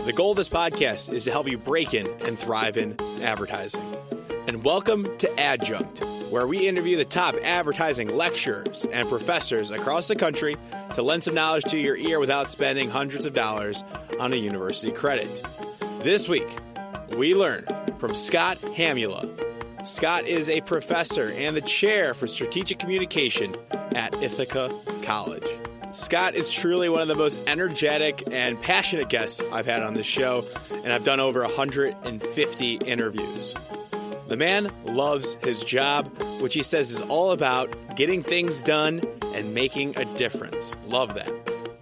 The goal of this podcast is to help you break in and thrive in advertising. And welcome to Adjunct, where we interview the top advertising lecturers and professors across the country to lend some knowledge to your ear without spending hundreds of dollars on a university credit. This week, we learn from Scott Hamula. Scott is a professor and the chair for strategic communication at Ithaca College. Scott is truly one of the most energetic and passionate guests I've had on this show, and I've done over 150 interviews. The man loves his job, which he says is all about getting things done and making a difference. Love that.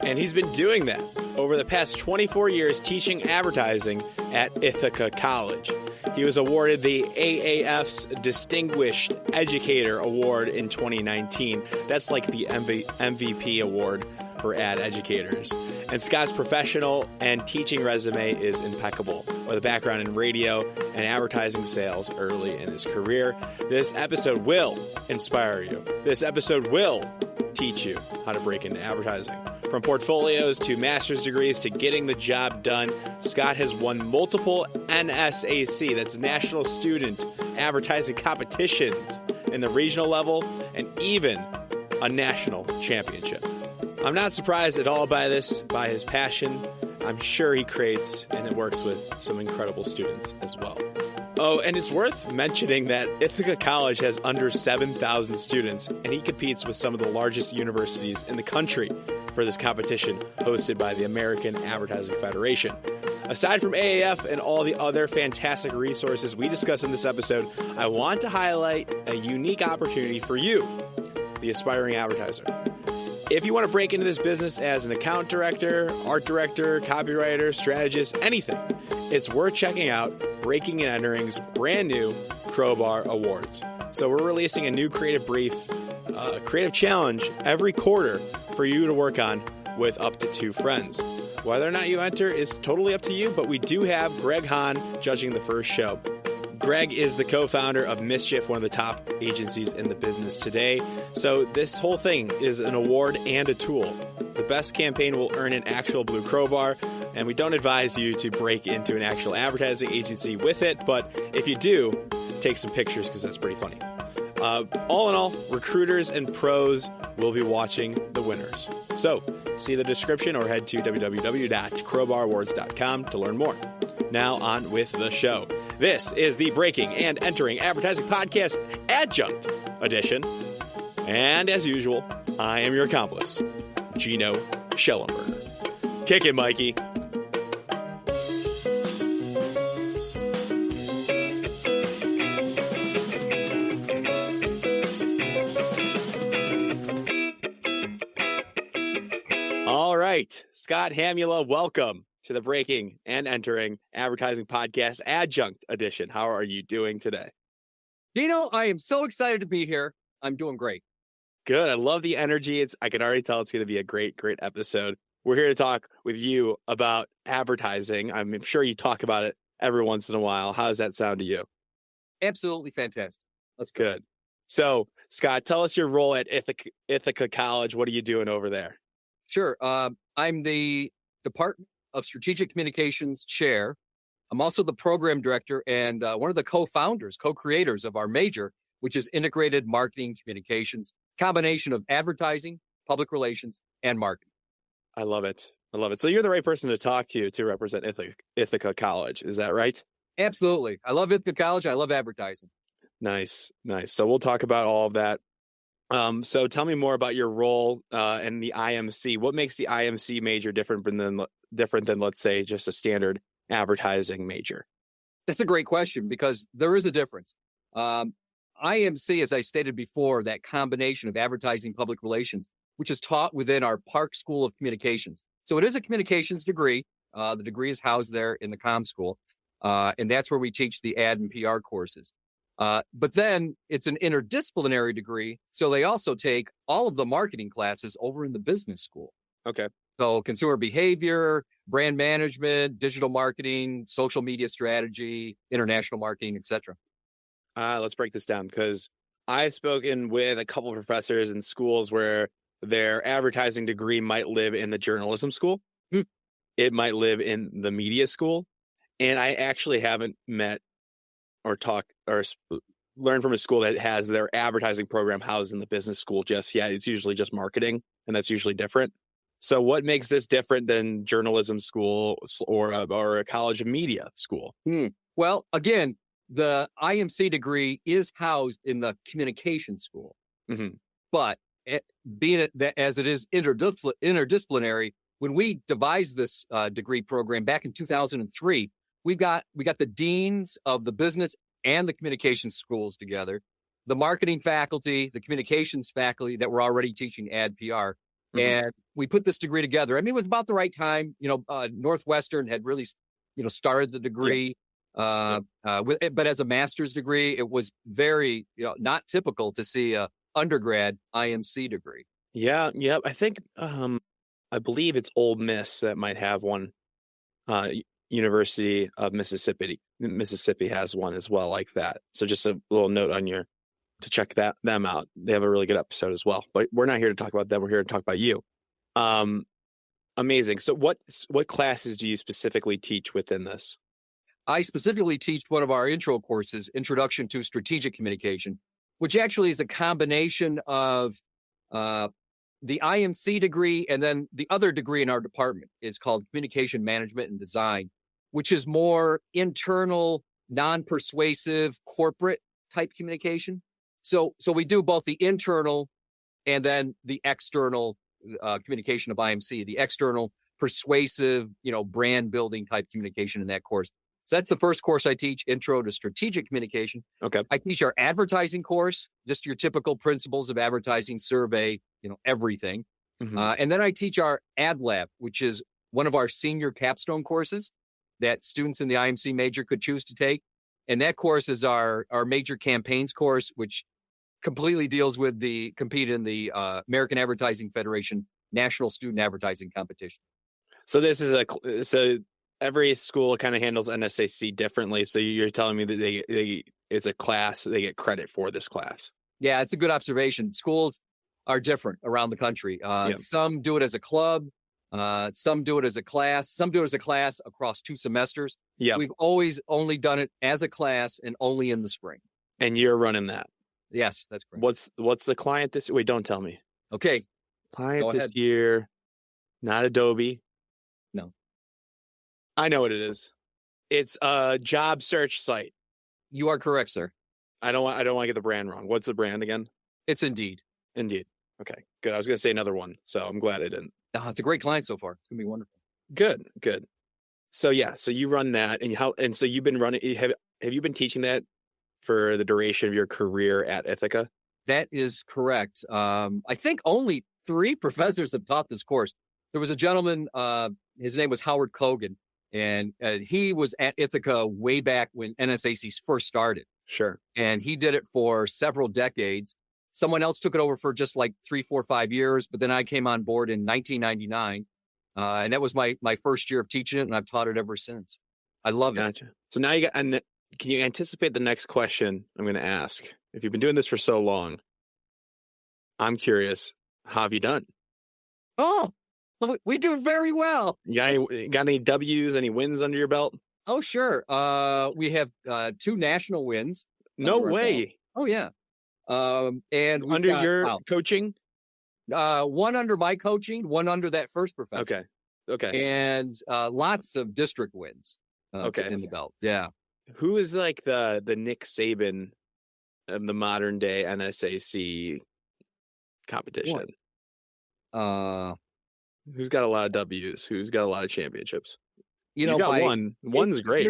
And he's been doing that over the past 24 years teaching advertising at Ithaca College. He was awarded the AAF's Distinguished Educator Award in 2019. That's like the MVP award for ad educators. And Scott's professional and teaching resume is impeccable, with a background in radio and advertising sales early in his career. This episode will inspire you. This episode will teach you how to break into advertising. From portfolios to master's degrees to getting the job done, Scott has won multiple NSAC, that's National Student Advertising Competitions, in the regional level and even a national championship. I'm not surprised at all by this, by his passion. I'm sure he creates and it works with some incredible students as well. Oh, and it's worth mentioning that Ithaca College has under 7,000 students, and he competes with some of the largest universities in the country for this competition hosted by the American Advertising Federation. Aside from AAF and all the other fantastic resources we discuss in this episode, I want to highlight a unique opportunity for you, the aspiring advertiser. If you want to break into this business as an account director, art director, copywriter, strategist, anything, it's worth checking out Breaking and Entering's brand new Crowbar Awards. So we're releasing a new creative brief, creative challenge every quarter for you to work on with up to 2 friends. Whether or not you enter is totally up to you, but we do have Greg Hahn judging the first show. Greg is the co-founder of Mischief, one of the top agencies in the business today. So this whole thing is an award and a tool. The best campaign will earn an actual blue crowbar, and we don't advise you to break into an actual advertising agency with it, but if you do, take some pictures because that's pretty funny. All in all, recruiters and pros will be watching the winners. So see the description or head to www.crowbarawards.com to learn more. Now on with the show. This is the Breaking and Entering Advertising Podcast Adjunct Edition. And as usual, I am your accomplice, Gino Schellenberger. Kick it, Mikey. All right, Scott Hamula, welcome to the Breaking and Entering Advertising Podcast Adjunct Edition. How are you doing today? Gino, I am so excited to be here. I'm doing great. Good. I love the energy. I can already tell it's going to be a great episode. We're here to talk with you about advertising. I'm sure you talk about it every once in a while. How does that sound to you? Absolutely fantastic. Let's go. Good. So, Scott, tell us your role at Ithaca College. What are you doing over there? Sure. I'm the Department of Strategic Communications chair. I'm also the program director and one of the co-creators of our major, which is integrated marketing communications, combination of advertising, public relations, and marketing. I love it. So you're the right person to talk to represent Ithaca College. Is that right? Absolutely. I love Ithaca College. I love advertising. Nice. So we'll talk about all of that. So tell me more about your role in the IMC. What makes the IMC major different than, let's say, just a standard advertising major? That's a great question because there is a difference. IMC, as I stated before, that combination of advertising, public relations, which is taught within our Park School of Communications. So it is a communications degree. The degree is housed there in the comm school. And that's where we teach the ad and PR courses. But then it's an interdisciplinary degree. So they also take all of the marketing classes over in the business school. Okay. So consumer behavior, brand management, digital marketing, social media strategy, international marketing, etc. Let's break this down because I've spoken with a couple of professors in schools where their advertising degree might live in the journalism school. it might live in the media school. And I actually haven't met or talked or learned from a school that has their advertising program housed in the business school just yet. It's usually just marketing, and that's usually different. So what makes this different than journalism school or a college of media school? Well, again, the IMC degree is housed in the communication school, but being that as it is interdisciplinary, when we devised this degree program back in 2003, we got the deans of the business and the communication schools together, the marketing faculty, the communications faculty that were already teaching ad PR. And we put this degree together. I mean, it was about the right time. Northwestern had really, started the degree. But as a master's degree, it was very, not typical to see a undergrad IMC degree. Yeah. I think, I believe it's Ole Miss that might have one. University of Mississippi has one as well like that. So just a little note on to check them out. They have a really good episode as well. But we're not here to talk about them. We're here to talk about you. Amazing. So what classes do you specifically teach within this? I specifically teach one of our intro courses, Introduction to Strategic Communication, which actually is a combination of the IMC degree and then the other degree in our department is called Communication Management and Design, which is more internal, non-persuasive, corporate type communication. So we do both the internal and then the external communication of IMC, the external persuasive, brand building type communication in that course. So that's the first course I teach, Intro to Strategic Communication. Okay. I teach our advertising course, just your typical principles of advertising, survey, everything. And then I teach our Ad Lab, which is one of our senior capstone courses that students in the IMC major could choose to take. And that course is our major campaigns course, which completely deals with compete in the American Advertising Federation National Student Advertising Competition. So this is so every school kind of handles NSAC differently. So you're telling me that it's a class, they get credit for this class. Yeah, it's a good observation. Schools are different around the country. Some do it as a club. Some do it as a class. Some do it as a class across 2 semesters. Yeah, we've always only done it as a class and only in the spring. And you're running that. Yes, that's correct. What's the client this? Wait, don't tell me. Okay, client this year, not Adobe. No, I know what it is. It's a job search site. You are correct, sir. I don't want to get the brand wrong. What's the brand again? It's Indeed. Indeed. Okay, good. I was going to say another one, so I'm glad I didn't. It's a great client so far. It's going to be wonderful. Good. So so you run that, and so you've been running. Have you been teaching that for the duration of your career at Ithaca? That is correct. I think only 3 professors have taught this course. There was a gentleman, his name was Howard Kogan, and he was at Ithaca way back when NSAC first started. Sure. And he did it for several decades. Someone else took it over for just like 3, 4, 5 years, but then I came on board in 1999. And that was my first year of teaching it, and I've taught it ever since. I love it. So now can you anticipate the next question I'm going to ask? If you've been doing this for so long, I'm curious, how have you done? Oh, we do very well. You got any W's, any wins under your belt? Oh, sure. We have 2 national wins. No way. Oh, yeah. And under your coaching? One under my coaching, one under that first professor. Okay. And lots of district wins in the belt. Yeah. Who is like the Nick Saban of the modern day NSAC competition? Who's got a lot of W's? Who's got a lot of championships? You got one. One's great.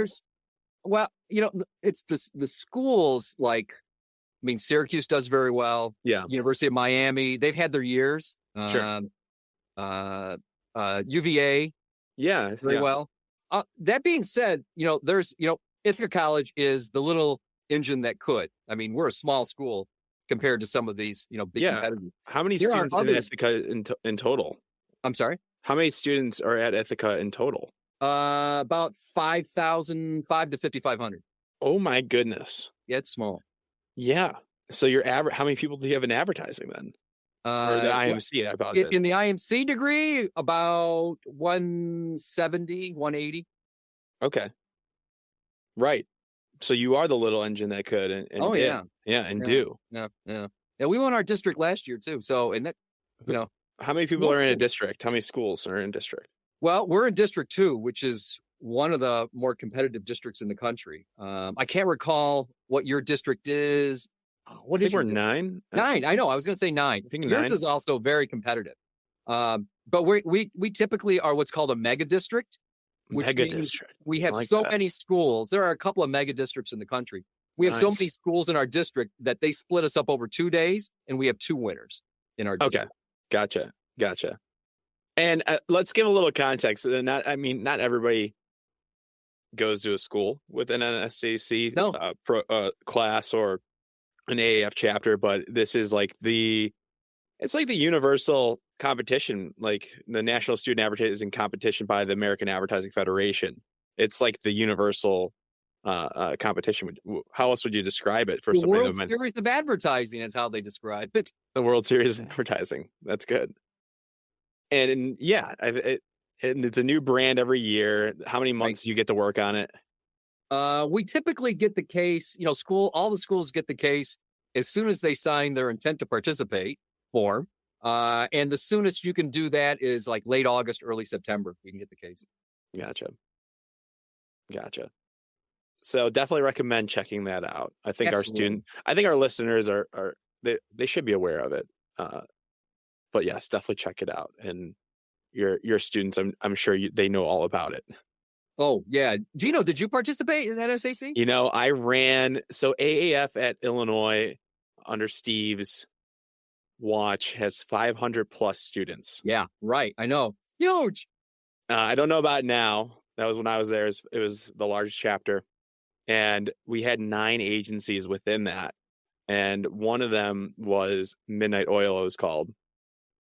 Well, it's the schools like, Syracuse does very well. Yeah. University of Miami, they've had their years. Sure. UVA. Yeah. Very well. That being said, there's, Ithaca College is the little engine that could. We're a small school compared to some of these, big competitors. How many students in Ithaca in total? I'm sorry? How many students are at Ithaca in total? About 5,000, 5 to 5,500. Oh my goodness. Yeah, it's small. Yeah. So how many people do you have in advertising then? Or the IMC, I apologize. In the IMC degree, about 170, 180. Okay. Right. So you are the little engine that could and Oh, did. yeah. And do. Yeah. Yeah, we won our district last year too. So, and that, How many people are in a district? How many schools are in a district? well, we're in District 2, which is one of the more competitive districts in the country. I can't recall what your district is. What I is think we're your 9. 9? I know. I was going to say 9. I think Yours 9. is also very competitive. But we typically are what's called a mega district. Mega district. We have like so that. many schools. There are a couple of mega districts in the country. We have so Nice. many schools in our district that they split us up over 2 days, and we have 2 winners in our district. Okay. Gotcha. And let's give a little context. Not everybody goes to a school with an NSAC class or an AAF chapter, but this is like it's like the universal competition, like the National Student Advertising Competition by the American Advertising Federation. It's like the universal competition. How else would you describe it for the somebody? World Series of Advertising is how they describe it. The World Series of Advertising. That's good. And and it's a new brand every year. How many months do you get to work on it? We typically get the case, all the schools get the case as soon as they sign their intent to participate form. And the soonest you can do that is like late August, early September. We can get the case. Gotcha. So definitely recommend checking that out. I think Absolutely. our listeners they should be aware of it. But yes, definitely check it out. And your students, I'm sure they know all about it. Oh yeah, Gino, did you participate in that SAC? I ran AAF at Illinois under Steve's watch has 500 plus students. Yeah, right. I know, huge. I don't know about now. That was when I was there. It was the largest chapter, and we had 9 agencies within that, and one of them was Midnight Oil. It was called.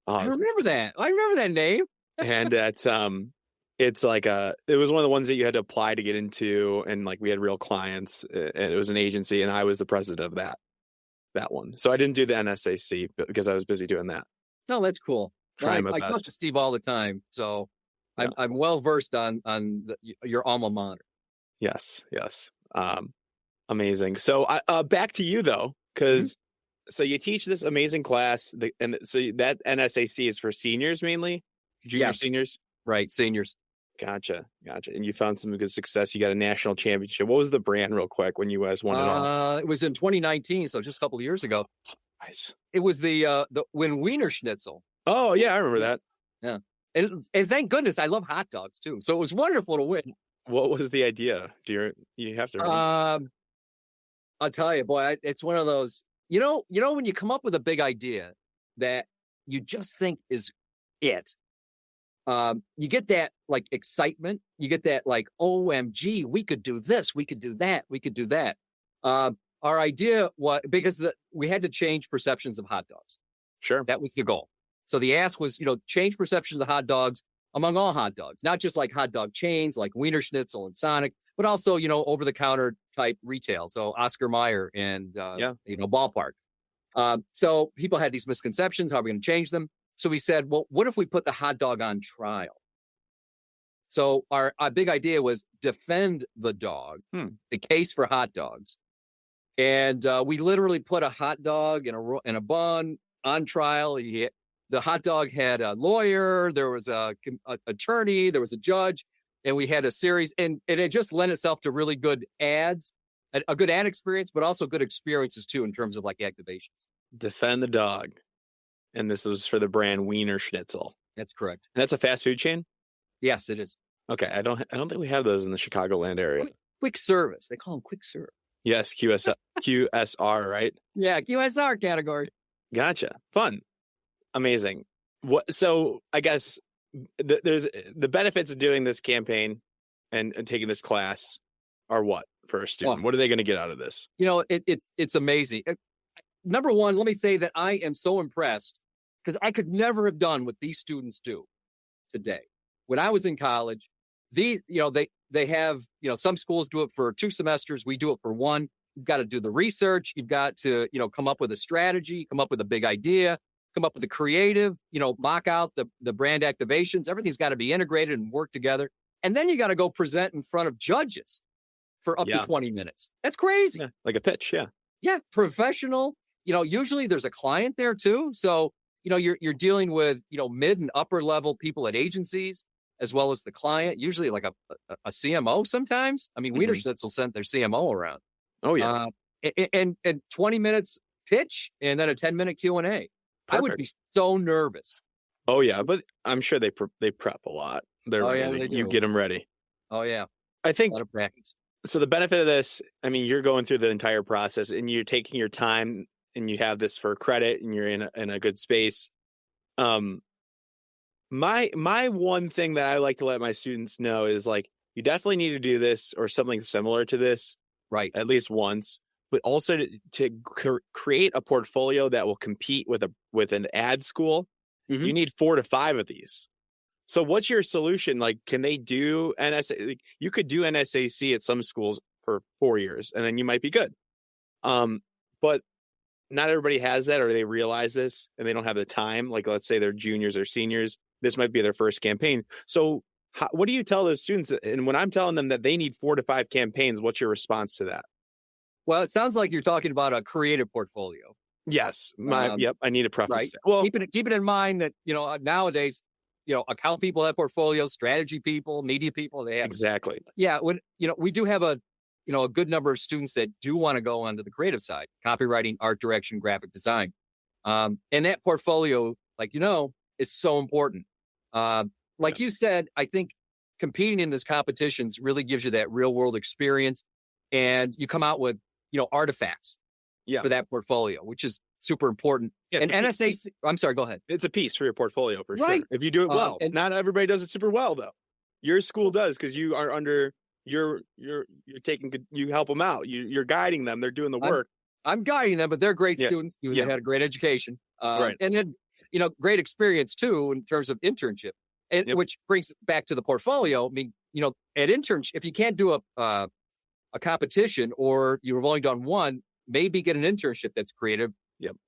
I remember that. I remember that name. And that's it's like it was one of the ones that you had to apply to get into, and like we had real clients, and it was an agency, and I was the president of that one. So I didn't do the NSAC because I was busy doing that. No, that's cool. I talk to Steve all the time, so yeah. I'm well versed on your alma mater. Yes. Amazing. So back to you though, because so you teach this amazing class, and so that NSAC is for seniors mainly, junior seniors, right? Seniors. Gotcha. And you found some good success. You got a national championship. What was the brand, real quick, when you guys won it all? It was in 2019, so just a couple of years ago. Nice. It was the Wiener Schnitzel. Oh yeah, I remember that. Yeah, and thank goodness I love hot dogs too. So it was wonderful to win. What was the idea? Do you have to? I'll tell you, boy, it's one of those. You know when you come up with a big idea that you just think is it. You get that like excitement. You get that like, OMG, we could do this, we could do that, we could do that. Our idea was because we had to change perceptions of hot dogs. Sure. That was the goal. So the ask was, change perceptions of hot dogs among all hot dogs, not just like hot dog chains like Wiener Schnitzel and Sonic, but also, over the counter type retail. So Oscar Mayer and, Ballpark. So people had these misconceptions. How are we going to change them? So we said, well, what if we put the hot dog on trial? So our big idea was defend the dog, the case for hot dogs. And we literally put a hot dog in a bun on trial. The hot dog had a lawyer, there was a attorney, there was a judge, and we had a series. And it just lent itself to really good ads, a good ad experience, but also good experiences too in terms of like activations. Defend the dog. And this was for the brand Wiener Schnitzel. That's correct. And that's a fast food chain? Yes, it is. Okay, I don't think we have those in the Chicagoland area. Quick service. They call them quick serve. Yes, QSR, right? Yeah, QSR category. Gotcha. Fun. Amazing. So I guess there's the benefits of doing this campaign and taking this class are what for a student? What are they going to get out of this? It's amazing. Number one, let me say that I am so impressed because I could never have done what these students do today. When I was in college, they have, some schools do it for 2 semesters. We do it for 1. You've got to do the research. You've got to, come up with a strategy, come up with a big idea. come up with the creative, mock out the brand activations. Everything's got to be integrated and work together. And then you got to go present in front of judges for up to 20 minutes. That's crazy. Yeah, like a pitch. Yeah. Yeah. Professional. Usually there's a client there too. So, you're dealing with, mid and upper level people at agencies, as well as the client, usually like a CMO sometimes. I mean, Wiederschnitz will send their CMO around. Oh, yeah. And 20 minutes pitch and then a 10-minute Q&A. I would be so nervous. Oh, yeah. But I'm sure they prep a lot. They're ready. Yeah, they do. You get them ready. Oh, yeah. I think a lot of practice. So the benefit of this, I mean, you're going through the entire process and you're taking your time and you have this for credit and you're in a good space. My one thing that I like to let my students know is like, you definitely need to do this or something similar to this, right? At least once, but also to create a portfolio that will compete with an ad school. You need 4 to 5 of these. So what's your solution? Like, can they do NSA? Like, you could do NSAC at some schools for 4 years and then you might be good. But not everybody has that, or they realize this and they don't have the time. Like, let's say they're juniors or seniors. This might be their first campaign. So what do you tell those students? And when I'm telling them that they need 4 to 5 campaigns, what's your response to that? Well, it sounds like you're talking about a creative portfolio. Yes. Yep. I need a preface. Right. Well, keep it in mind that, nowadays, account people have portfolios, strategy people, media people, they have. Exactly. Yeah. When, we do have a good number of students that do want to go onto the creative side, copywriting, art direction, graphic design. And that portfolio, is so important. Like you said, I think competing in these competitions really gives you that real world experience, and you come out with, artifacts for that portfolio, which is super important. Yeah, and NSAC, I'm sorry, go ahead. It's a piece for your portfolio for sure. If you do it well. And not everybody does it super well though. Your school does, because you are under you're you help them out. You're guiding them. They're doing the work. I'm guiding them, but they're great students. They had a great education. Right. And then, great experience too, in terms of internship, and which brings back to the portfolio. I mean, at internship, if you can't do a competition or you've only done one, maybe get an internship that's creative,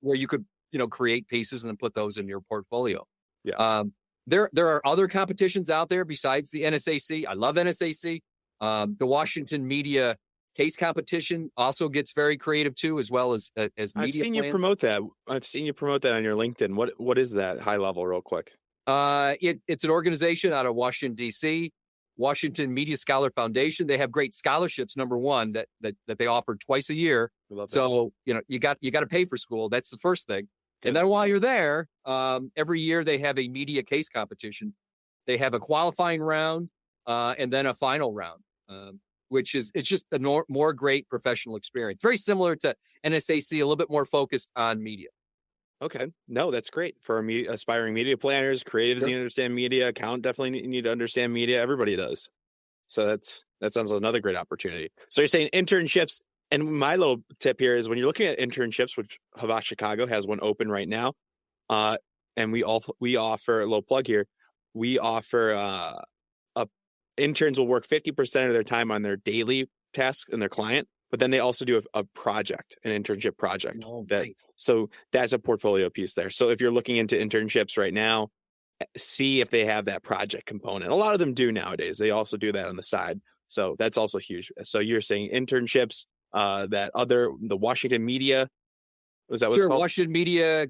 where you could, create pieces and then put those in your portfolio. Yeah. There are other competitions out there besides the NSAC. I love NSAC. The Washington Media Case Competition also gets very creative too, as well as media. I've seen you promote that. I've seen you promote that on your LinkedIn. What is that high level, real quick? It's an organization out of Washington, D.C., Washington Media Scholar Foundation. They have great scholarships, number one, that they offer twice a year. So, you got to pay for school. That's the first thing. Okay. And then while you're there, every year they have a media case competition. They have a qualifying round and then a final round, which is, it's just a more great professional experience. Very similar to NSAC, a little bit more focused on media. Okay. No, that's great for aspiring media planners, creatives. Sure. You understand media, account definitely need to understand media. Everybody does. So that sounds like another great opportunity. So you're saying internships, and my little tip here is when you're looking at internships, which Havas Chicago has one open right now, and we offer a little plug here. We offer interns will work 50% of their time on their daily tasks and their client. But then they also do an internship project. So that's a portfolio piece there. So if you're looking into internships right now, see if they have that project component. A lot of them do nowadays. They also do that on the side. So that's also huge. So you're saying internships, the Washington Media, was that what it's called? Washington Media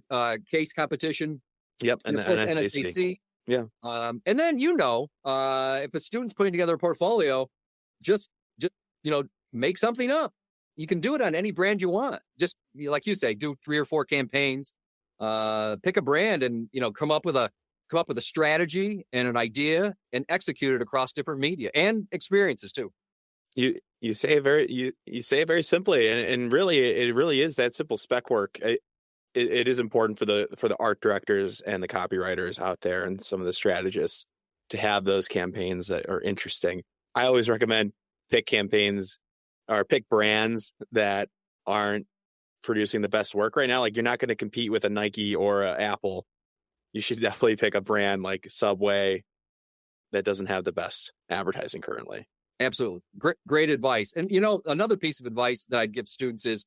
Case Competition. Yep. And then NSAC. Yeah. And then, if a student's putting together a portfolio, just make something up. You can do it on any brand you want. Just like you say, do 3 or 4 campaigns, pick a brand and, come up with a strategy and an idea and execute it across different media and experiences too. You say it very simply, and really, it really is that simple. Spec work. It is important for the art directors and the copywriters out there and some of the strategists to have those campaigns that are interesting. I always recommend pick campaigns or pick brands that aren't producing the best work right now. Like, you're not going to compete with a Nike or a Apple. You should definitely pick a brand like Subway that doesn't have the best advertising currently. Absolutely. Great advice. And, another piece of advice that I'd give students is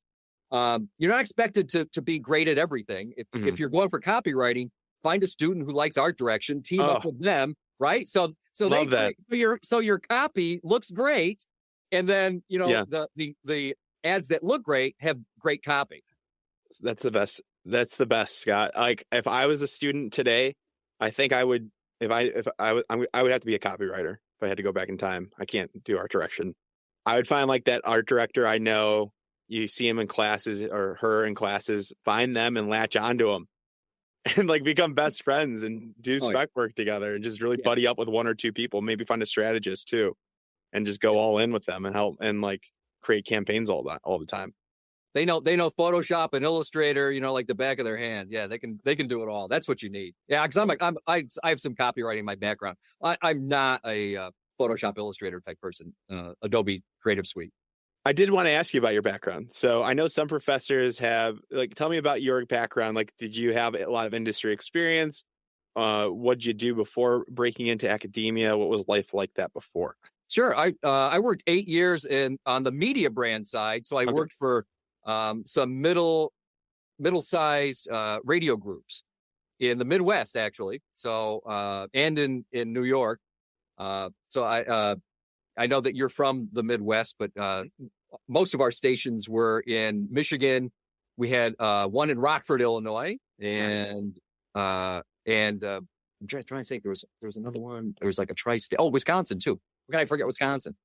You're not expected to be great at everything. If you're going for copywriting, find a student who likes art direction, team up with them, right? So Love that. your copy looks great, and then the ads that look great have great copy. That's the best. That's the best, Scott. Like if I was a student today, I think I would. I would have to be a copywriter if I had to go back in time. I can't do art direction. I would find like that art director I know. You see him in classes or her in classes. Find them and latch onto them, and like become best friends and do spec work together and just really buddy up with one or two people. Maybe find a strategist too, and just go all in with them and help and like create campaigns all the time. They know Photoshop and Illustrator, like the back of their hand. Yeah, they can do it all. That's what you need. Yeah, because I have some copywriting in my background. I'm not a Photoshop Illustrator type person. Adobe Creative Suite. I did want to ask you about your background. So I know some professors have tell me about your background. Like, did you have a lot of industry experience? What did you do before breaking into academia? What was life like that before? Sure. I worked 8 years on the media brand side. So I worked for some middle-sized radio groups in the Midwest, actually. So and in New York. So I know that you're from the Midwest, but most of our stations were in Michigan. We had one in Rockford, Illinois, and I'm trying to think. There was another one. There was like a tri-state. Oh, Wisconsin too. How can I forget Wisconsin?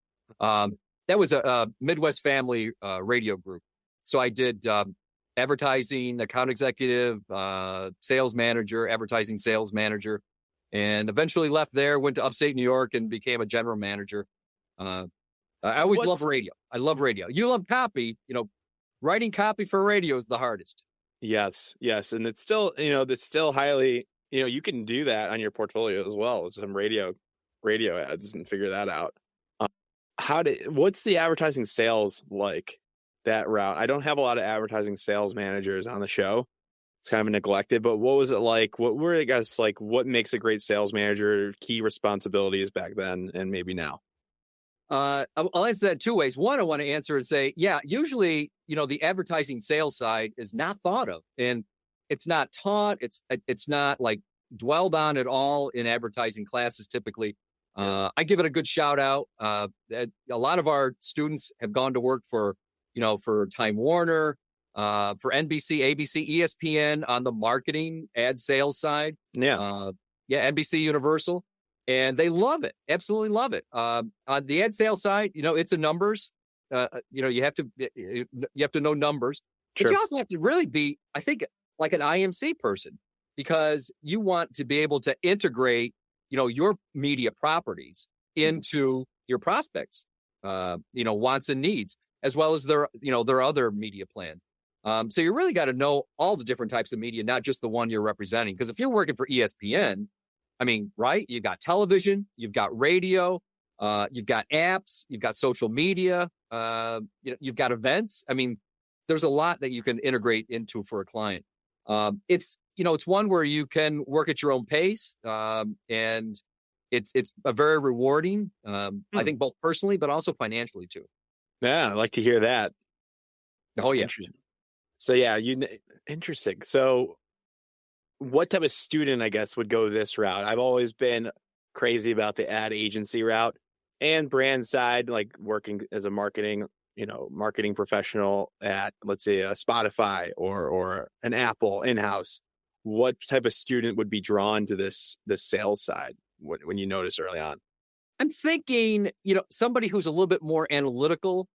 That was a Midwest family radio group. So I did advertising, account executive, sales manager, advertising sales manager, and eventually left there, went to upstate New York and became a general manager. I always love radio. I love radio. You love copy, writing copy for radio is the hardest. Yes. And it's still, that's still highly, you can do that on your portfolio as well with some radio ads and figure that out. What's the advertising sales like that route? I don't have a lot of advertising sales managers on the show. It's kind of neglected, but what was it like? What were, I guess, like what makes a great sales manager, key responsibilities back then and maybe now? I'll answer that two ways. One, I want to answer and say, usually, the advertising sales side is not thought of and it's not taught. It's not like dwelled on at all in advertising classes. Typically, I give it a good shout out. That a lot of our students have gone to work for Time Warner, for NBC, ABC, ESPN on the marketing ad sales side. NBC Universal. And they love it. Absolutely love it. On the ad sales side, it's a numbers. You have to know numbers. Sure. But you also have to really be, I think, like an IMC person, because you want to be able to integrate, your media properties into your prospects, wants and needs, as well as their other media plans. So you really got to know all the different types of media, not just the one you're representing. Because if you're working for ESPN, right? You've got television, you've got radio, you've got apps, you've got social media, you've got events. There's a lot that you can integrate into for a client. It's one where you can work at your own pace, and it's a very rewarding, I think both personally, but also financially too. Yeah, I like to hear that. Oh, yeah. So, interesting. So, what type of student, I guess, would go this route? I've always been crazy about the ad agency route and brand side, like working as a marketing professional at, let's say, a Spotify or an Apple in-house. What type of student would be drawn to this sales side when you notice early on? I'm thinking, somebody who's a little bit more analytical,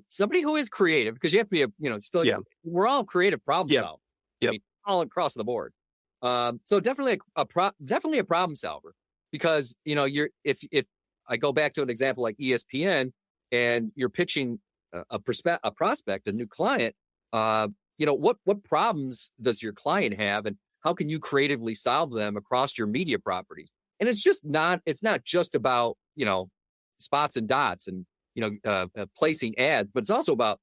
somebody who is creative, because you have to be we're all creative problem solvers. All across the board. So definitely a problem solver, because if I go back to an example like ESPN and you're pitching a prospect, a new client, what problems does your client have and how can you creatively solve them across your media properties? And it's not just about, spots and dots and, placing ads, but it's also about,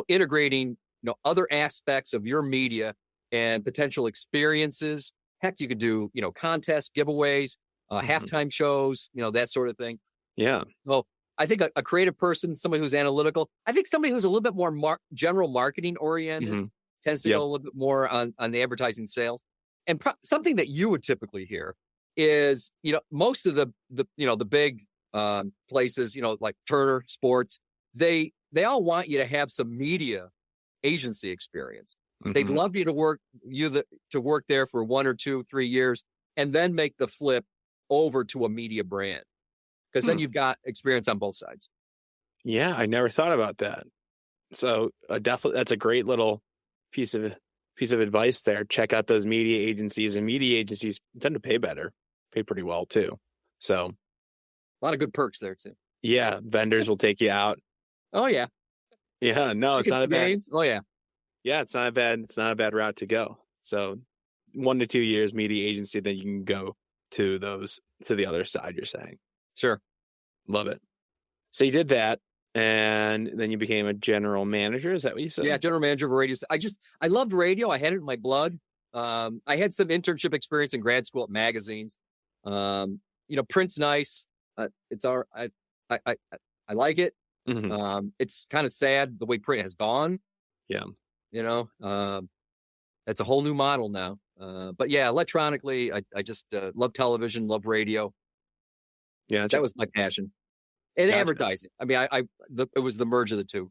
integrating, other aspects of your media and potential experiences. Heck, you could do, contests, giveaways, halftime shows, that sort of thing. Yeah. Well, I think a creative person, somebody who's analytical. I think somebody who's a little bit more general marketing oriented Hmm. tends to Yep. go a little bit more on the advertising sales. And something that you would typically hear is, most of the big places, like Turner Sports, they all want you to have some media agency experience. They'd Hmm. love you to work there for 1 or 2, 3 years, and then make the flip over to a media brand, because then you've got experience on both sides. Yeah, I never thought about that. So definitely, that's a great little piece of advice there. Check out those media agencies, and media agencies tend to pay better, pay pretty well too. So A lot of good perks there too. yeah, vendors will take you out. Oh yeah, Yeah, no, it's tickets not to a bad. games. Oh yeah, Yeah, it's not a bad. It's not a bad route to go. So 1 to 2 years media agency, then you can go to the other side. You're saying, sure. love it. So you did that, and then you became a general manager. Is that what you said? Yeah, general manager of a radio. I loved radio. I had it in my blood. I had some internship experience in grad school at magazines. Print's nice. It's all I like it. Hmm. It's kind of sad the way print has gone. Yeah. It's a whole new model now. But yeah, electronically, I just love television, love radio. Yeah. That was my passion. And Gotcha. advertising. I mean, it was the merge of the two.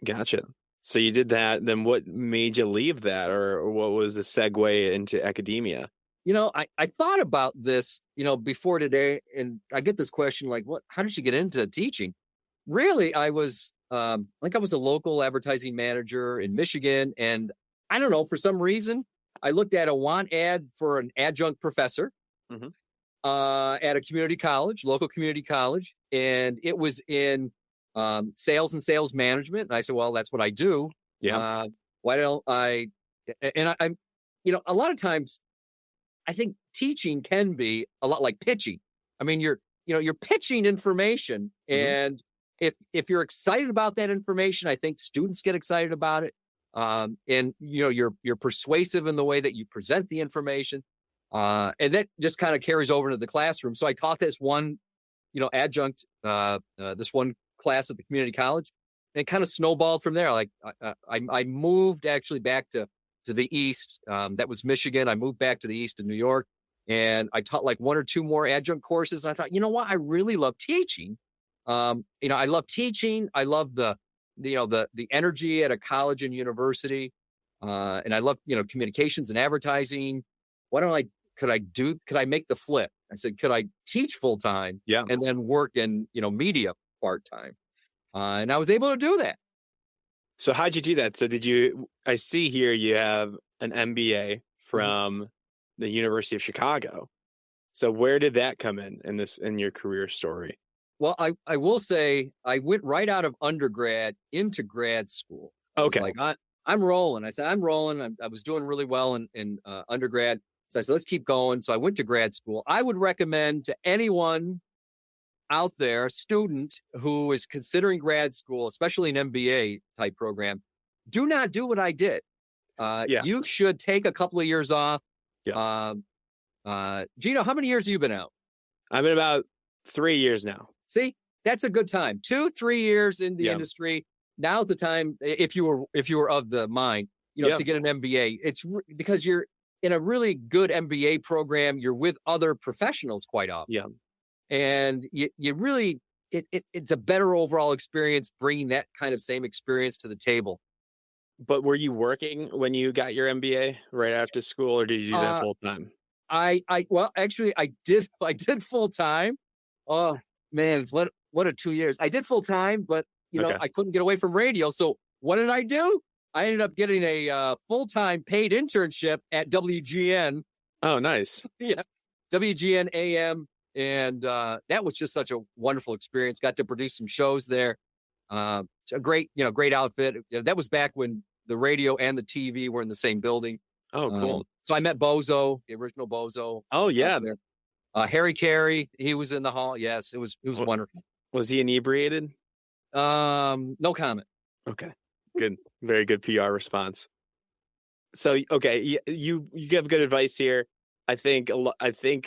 Gotcha. So you did that. Then what made you leave that, or what was the segue into academia? I thought about this, before today, and I get this question like, how did you get into teaching? Really, I was I was a local advertising manager in Michigan, and I don't know, for some reason, I looked at a want ad for an adjunct professor Mhm. at a local community college, and it was in sales and sales management. And I said, well, that's what I do. Yeah. Why don't I? And I'm, a lot of times I think teaching can be a lot like pitching. I mean, you're pitching information, Mhm. and if you're excited about that information, I think students get excited about it. And you're persuasive in the way that you present the information, and that just kind of carries over into the classroom. So I taught this one, adjunct, this one class at the community college, and it kind of snowballed from there. Like I moved actually back to the East. That was Michigan. I moved back to the East in New York, and I taught like 1 or 2 more adjunct courses. And I thought, you know what? I really love teaching. I love teaching. I love the energy at a college and university. And I love, communications and advertising. Could I make the flip? I said, could I teach full time Yeah. and then work in, media part time? And I was able to do that. So how'd you do that? So I see here you have an MBA from the University of Chicago. So where did that come in your career story? Well, I will say I went right out of undergrad into grad school. I was Okay. like, I'm rolling. I said, I'm rolling. I was doing really well in undergrad. So I said, let's keep going. So I went to grad school. I would recommend to anyone out there, a student who is considering grad school, especially an MBA type program, do not do what I did. Yeah. You should take a couple of years off. Yeah. Gino, how many years have you been out? I've been about 3 years now. See, that's a good time. 2, 3 years in the Yeah. industry. Now's the time, if you were of the mind, to get an MBA. It's because you're in a really good MBA program. You're with other professionals quite often. Yeah. And you really, it's a better overall experience bringing that kind of same experience to the table. But were you working when you got your MBA right after school, or did you do that full time? Well, actually, I did full time. Oh man, what a 2 years. I did full time, but Okay. I couldn't get away from radio. So what did I do? I ended up getting a full-time paid internship at WGN. Oh, nice. Yeah, WGN AM. And that was just such a wonderful experience. Got to produce some shows there. A great outfit. That was back when the radio and the TV were in the same building. Oh, cool. So I met Bozo, the original Bozo. Oh, yeah. Harry Carey, he was in the hall. Yes, it was wonderful. Was he inebriated? No comment. Okay, good. Very good PR response. So, okay, you give good advice here. I think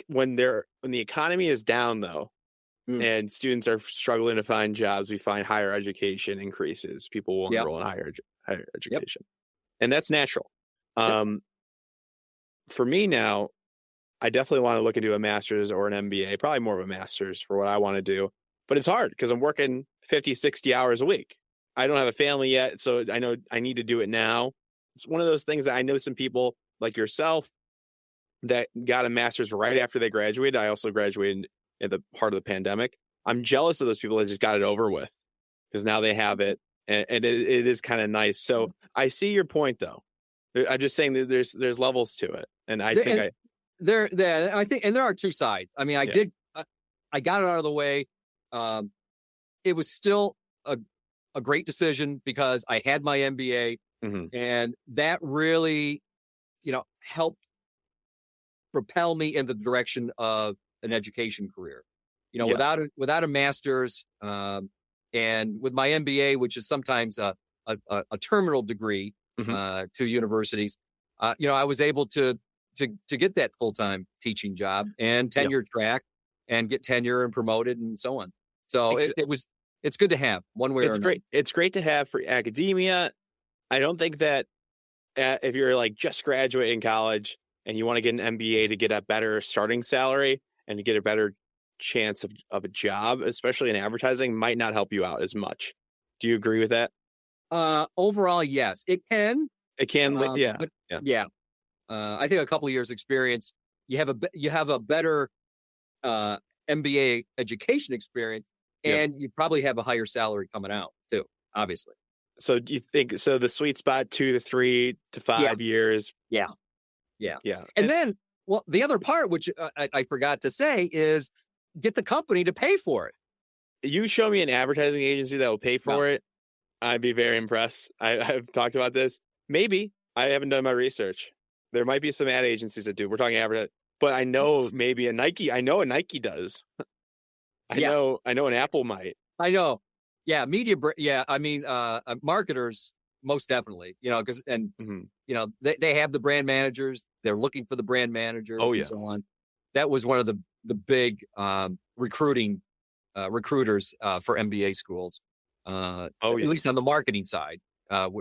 when the economy is down, though, and students are struggling to find jobs, we find higher education increases. People will enroll in higher education. And that's natural. For me now, I definitely want to look into a master's or an MBA, probably more of a master's for what I want to do. But it's hard because I'm working 50, 60 hours a week. I don't have a family yet, so I know I need to do it now. It's one of those things that I know some people like yourself that got a master's right after they graduated. I also graduated at the part of the pandemic. I'm jealous of those people that just got it over with because now they have it, and it is kind of nice. So I see your point, though. I'm just saying that there's levels to it, and I think I think, and there are two sides. I mean, I got it out of the way. It was still a great decision because I had my MBA, and that really, helped propel me in the direction of an education career. Without a master's, and with my MBA, which is sometimes a terminal degree to universities, I was able to get that full-time teaching job and tenure track and get tenure and promoted and so on. So it's good to have one way or another. It's great to have for academia. I don't think that if you're like just graduating college and you want to get an MBA to get a better starting salary and to get a better chance of a job, especially in advertising, might not help you out as much. Do you agree with that? Overall, yes, it can. It can. I think a couple of years experience, you have a better MBA education experience, and you probably have a higher salary coming out too, obviously. So do you think the sweet spot 2 to 3 to 5 years? Yeah. And then, the other part, which I forgot to say, is get the company to pay for it. You show me an advertising agency that will pay for it, I'd be very impressed. I've talked about this. Maybe I haven't done my research. There might be some ad agencies that do. We're talking advertising, but I know maybe a Nike. I know a Nike does. I know an Apple might. I know. Yeah, media. Yeah, I mean, marketers most definitely. Because they have the brand managers. They're looking for the brand managers. And so on. That was one of the big recruiters for MBA schools. At least on the marketing side,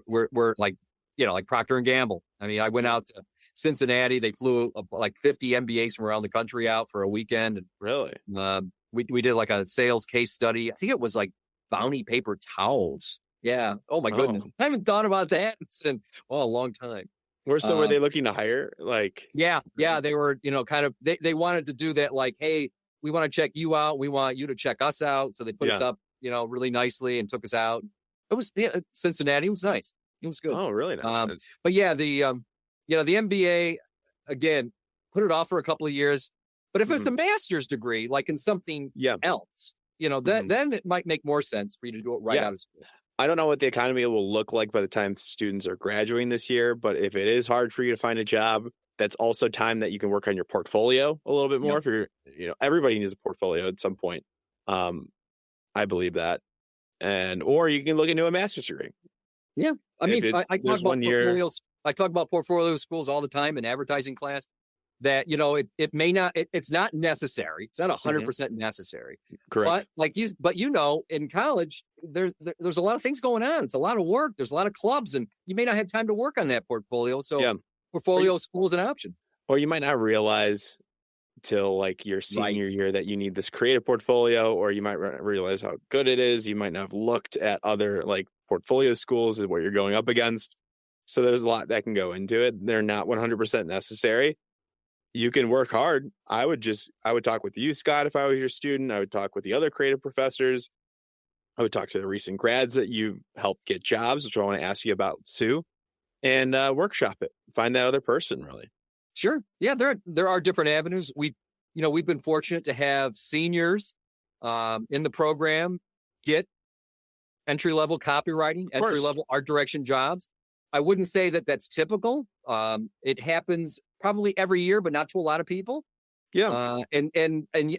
we're like Procter and Gamble. I mean, I went out to Cincinnati. They flew like 50 MBAs from around the country out for a weekend. And, really? We did like a sales case study. I think it was like Bounty paper towels. Yeah. Oh my goodness. I haven't thought about that in a long time. Were they looking to hire? Yeah. They were, kind of, they wanted to do that. Like, hey, we want to check you out. We want you to check us out. So they put us up, really nicely and took us out. It was Cincinnati. It was nice. It was good. Oh, really nice. But yeah, the MBA, again, put it off for a couple of years. But if it's a master's degree, like in something else, then it might make more sense for you to do it out of school. I don't know what the economy will look like by the time students are graduating this year, but if it is hard for you to find a job, that's also time that you can work on your portfolio a little bit more. If you're, everybody needs a portfolio at some point. I believe that. Or you can look into a master's degree. Yeah. I mean, I talk about portfolios. I talk about portfolio schools all the time in advertising class. That it may not. It's not necessary. It's not 100% necessary. Correct. But in college, there's a lot of things going on. It's a lot of work. There's a lot of clubs, and you may not have time to work on that portfolio. So, portfolio school is an option. Or you might not realize till like your senior year that you need this creative portfolio, or you might realize how good it is. You might not have looked at other like portfolio schools and what you're going up against. So there's a lot that can go into it. They're not 100% necessary. You can work hard. I would talk with you, Scott, if I was your student. I would talk with the other creative professors. I would talk to the recent grads that you helped get jobs, which I want to ask you about, Sue, and workshop it. Find that other person, really. Sure. Yeah, there are different avenues. We've been fortunate to have seniors in the program get entry-level copywriting, entry-level art direction jobs. I wouldn't say that that's typical. It happens probably every year, but not to a lot of people. Yeah. And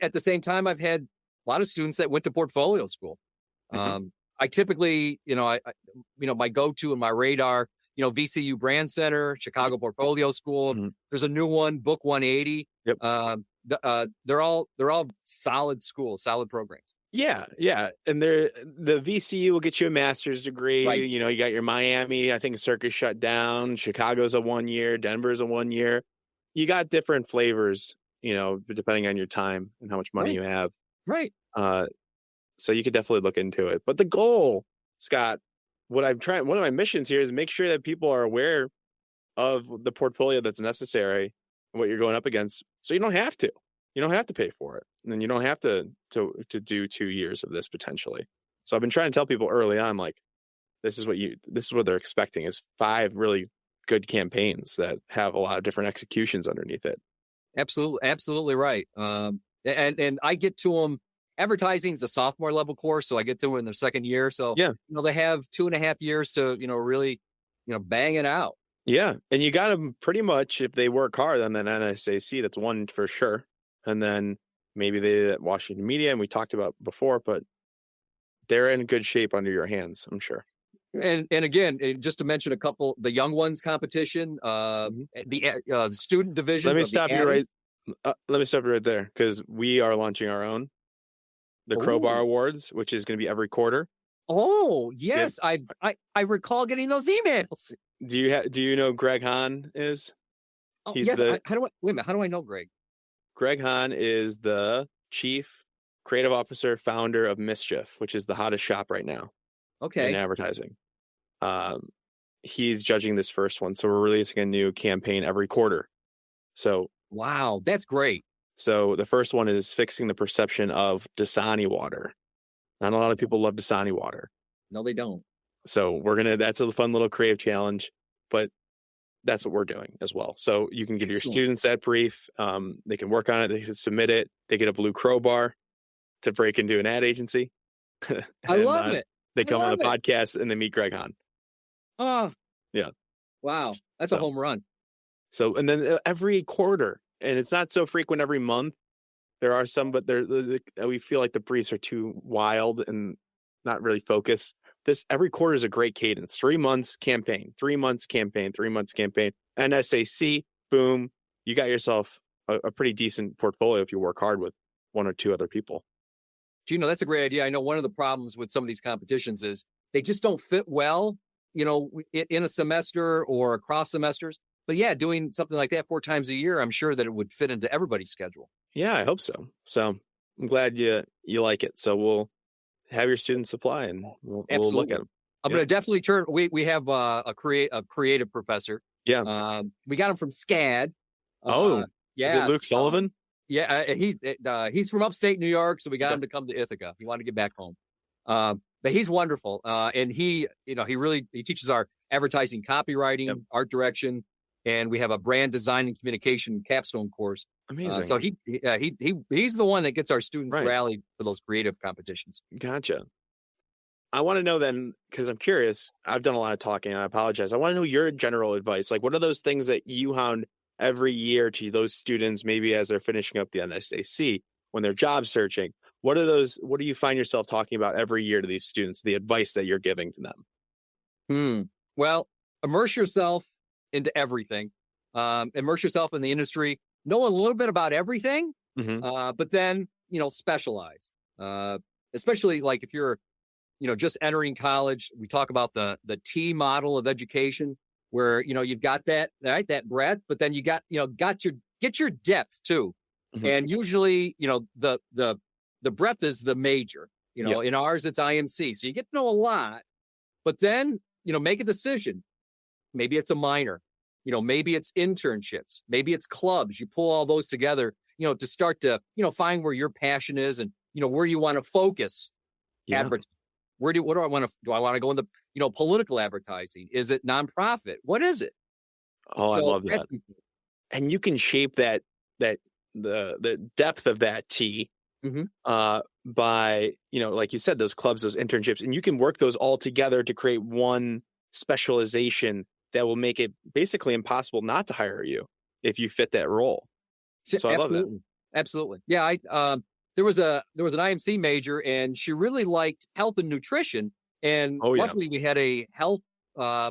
at the same time, I've had a lot of students that went to portfolio school. I typically, my go-to and my radar, VCU Brand Center, Chicago Portfolio School. There's a new one, Book 180. Yep. they're all solid schools, solid programs. Yeah, yeah. And the VCU will get you a master's degree. Right. You know, you got your Miami, I think Circus shut down. Chicago's a 1 year, Denver's a 1 year. You got different flavors, you know, depending on your time and how much money you have. Right. So you could definitely look into it. But the goal, Scott, one of my missions here is make sure that people are aware of the portfolio that's necessary and what you're going up against. So you don't have to. You don't have to pay for it. And then you don't have to do 2 years of this potentially. So I've been trying to tell people early on, like, this is what they're expecting is 5 really good campaigns that have a lot of different executions underneath it. Absolutely right. And I get to them. Advertising is a sophomore level course, so I get to them in their second year. So yeah, you know, they have 2.5 years to, you know, really, you know, bang it out. Yeah, and you got them pretty much if they work hard on that NSAC. That's one for sure. And then maybe they at Washington Media, and we talked about before, but they're in good shape under your hands, I'm sure. And again, just to mention a couple, the young ones competition, the student division. Let me stop you right there, because we are launching our own, the Crowbar Awards, which is going to be every quarter. Oh yes, I recall getting those emails. Do you know Greg Hahn is? Oh, yes. How do I know Greg? Greg Hahn is the chief creative officer, founder of Mischief, which is the hottest shop right now. Okay. In advertising. He's judging this first one. So we're releasing a new campaign every quarter. So wow, that's great. So the first one is fixing the perception of Dasani water. Not a lot of people love Dasani water. No, they don't. So that's a fun little creative challenge, but that's what we're doing as well. So you can give your students that brief. They can work on it. They can submit it. They get a blue crowbar to break into an ad agency. I love it. They come on the podcast and they meet Greg Hahn. Oh, yeah. Wow. That's a home run. So, and then every quarter, and it's not so frequent every month. There are some, but we feel like the briefs are too wild and not really focused. Every quarter is a great cadence. 3 months campaign, 3 months campaign, 3 months campaign. NSAC, boom, you got yourself a pretty decent portfolio if you work hard with 1 or 2 other people. Gino, that's a great idea. I know one of the problems with some of these competitions is they just don't fit well, you know, in a semester or across semesters. But yeah, doing something like that 4 times a year, I'm sure that it would fit into everybody's schedule. Yeah, I hope so. So I'm glad you like it. So we'll have your students apply and we'll look at them. I'm going to definitely turn. We have a creative professor. Yeah. We got him from SCAD. Yeah. Is it Luke Sullivan? Yeah. He's from upstate New York. So we got him to come to Ithaca. He wanted to get back home. But he's wonderful. And he teaches our advertising, copywriting, art direction. And we have a brand design and communication capstone course. Amazing. So he's the one that gets our students rallied for those creative competitions. Gotcha. I want to know then, because I'm curious, I've done a lot of talking, and I apologize. I want to know your general advice. Like, what are those things that you hound every year to those students, maybe as they're finishing up the NSAC, when they're job searching? What do you find yourself talking about every year to these students, the advice that you're giving to them? Well, immerse yourself into everything. Immerse yourself in the industry. Know a little bit about everything, but then, specialize. Especially like if you're, just entering college. We talk about the T model of education, where you've got that breadth, but then you got get your depth too. And usually, the breadth is the major. In ours it's IMC, so you get to know a lot, but then make a decision. Maybe it's a minor, maybe it's internships, maybe it's clubs. You pull all those together, to start to find where your passion is and where you want to focus. Advertising. Do I want to go into political advertising? Is it nonprofit? What is it? Oh, I love that. And you can shape that the depth of that T by like you said, those clubs, those internships, and you can work those all together to create one specialization that will make it basically impossible not to hire you if you fit that role. So I love that. Absolutely. Yeah. There was an IMC major, and she really liked health and nutrition. And luckily we had a health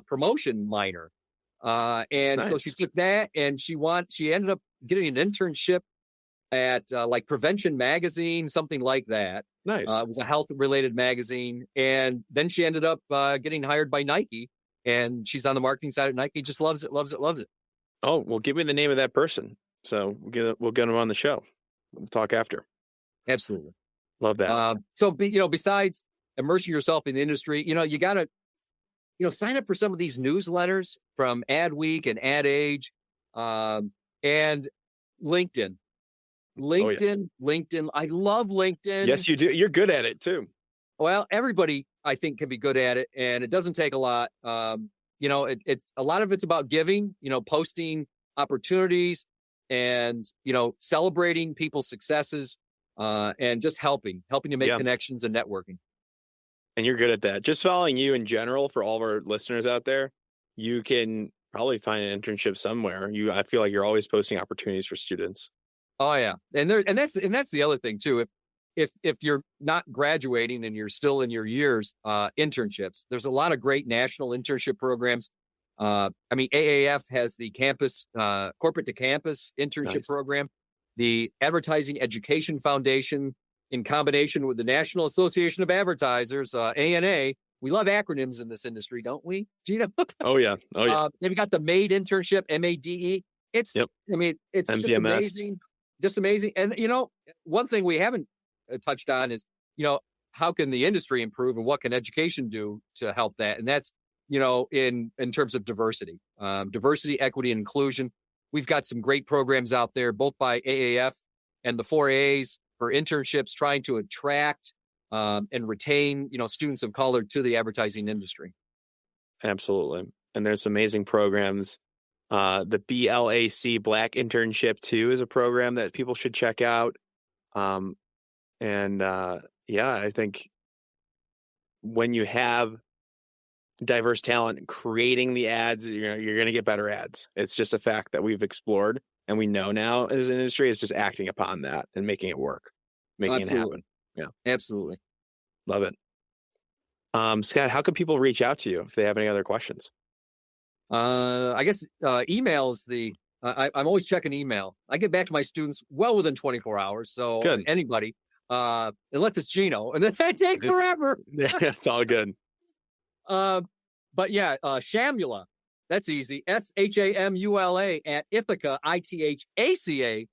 promotion minor. So she took that, and she ended up getting an internship at like Prevention Magazine, something like that. Nice. It was a health-related magazine. And then she ended up getting hired by Nike. And she's on the marketing side at Nike. Just loves it, loves it, loves it. Oh, well, give me the name of that person. So we'll get them on the show. We'll talk after. Absolutely. Love that. So, besides immersing yourself in the industry, you got to, sign up for some of these newsletters from Adweek and AdAge, and LinkedIn. LinkedIn. I love LinkedIn. Yes, you do. You're good at it too. Well, everybody, I think, can be good at it, and it doesn't take a lot. It's a lot of it's about giving, posting opportunities and, celebrating people's successes, and just helping to make connections and networking. And you're good at that. Just following you in general, for all of our listeners out there, you can probably find an internship somewhere. I feel like you're always posting opportunities for students. Oh yeah. And that's the other thing too. If you're not graduating and you're still in your years, internships, there's a lot of great national internship programs. AAF has the campus, corporate to campus internship program, the Advertising Education Foundation, in combination with the National Association of Advertisers, ANA. We love acronyms in this industry, don't we, Gino? Oh yeah. They've got the MADE internship, MADE. It's MPMS. Just amazing. And, one thing we haven't touched on is, how can the industry improve and what can education do to help that? And that's, in terms of diversity, equity, and inclusion. We've got some great programs out there, both by AAF and the 4As for internships, trying to attract and retain, students of color to the advertising industry. Absolutely. And there's amazing programs. The BLAC Black Internship too is a program that people should check out. I think when you have diverse talent creating the ads, you're going to get better ads. It's just a fact that we've explored and we know now as an industry. It's just acting upon that and making it work, making it happen. Yeah, absolutely. Love it. Scott, how can people reach out to you if they have any other questions? I guess email is I'm always checking email. I get back to my students well within 24 hours. So good. Anybody, unless it's Gino, and then that takes forever. Yeah, it's all good. Shamula, that's easy. SHAMULA at Ithaca, ITHACA.edu.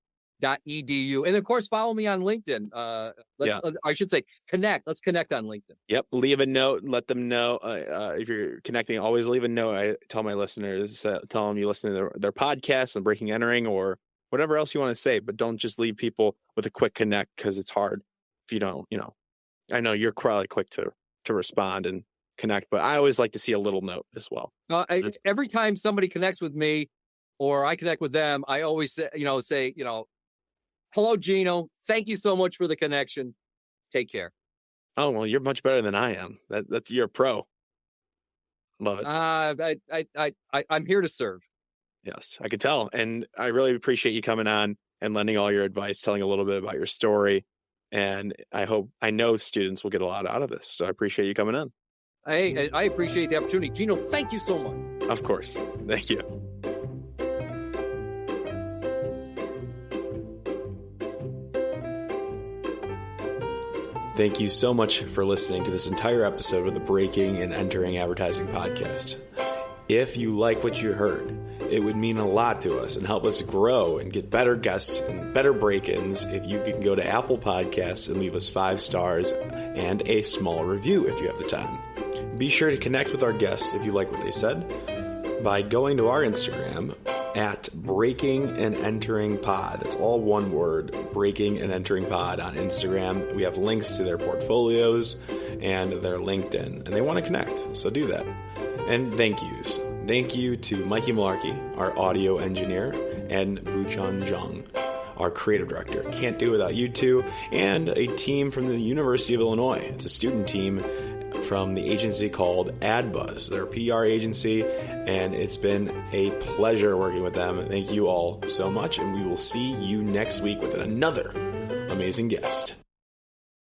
And of course, follow me on LinkedIn. I should say connect. Let's connect on LinkedIn. Yep. Leave a note. Let them know if you're connecting. Always leave a note. I tell my listeners, tell them you listen to their podcasts and Breaking Entering or whatever else you want to say, but don't just leave people with a quick connect because it's hard if you don't, I know you're probably quick to respond and connect, but I always like to see a little note as well. Every time somebody connects with me or I connect with them, I always say, hello, Gino. Thank you so much for the connection. Take care. Oh, well, you're much better than I am. That's you're a pro. Love it. I'm here to serve. Yes, I could tell. And I really appreciate you coming on and lending all your advice, telling a little bit about your story. And I know students will get a lot out of this. So I appreciate you coming on. Hey, I appreciate the opportunity. Gino, thank you so much. Of course. Thank you. Thank you so much for listening to this entire episode of the Breaking and Entering Advertising podcast. If you like what you heard, it would mean a lot to us and help us grow and get better guests and better break-ins if you can go to Apple Podcasts and leave us 5 stars and a small review if you have the time. Be sure to connect with our guests if you like what they said by going to our Instagram at Breaking and Entering Pod. That's all one word, Breaking and Entering Pod on Instagram. We have links to their portfolios and their LinkedIn, and they want to connect, so do that. And thank yous. Thank you to Mikey Malarkey, our audio engineer, and Buchan Jung, our creative director. Can't do it without you two, and a team from the University of Illinois. It's a student team from the agency called AdBuzz. They're a PR agency, and it's been a pleasure working with them. Thank you all so much, and we will see you next week with another amazing guest.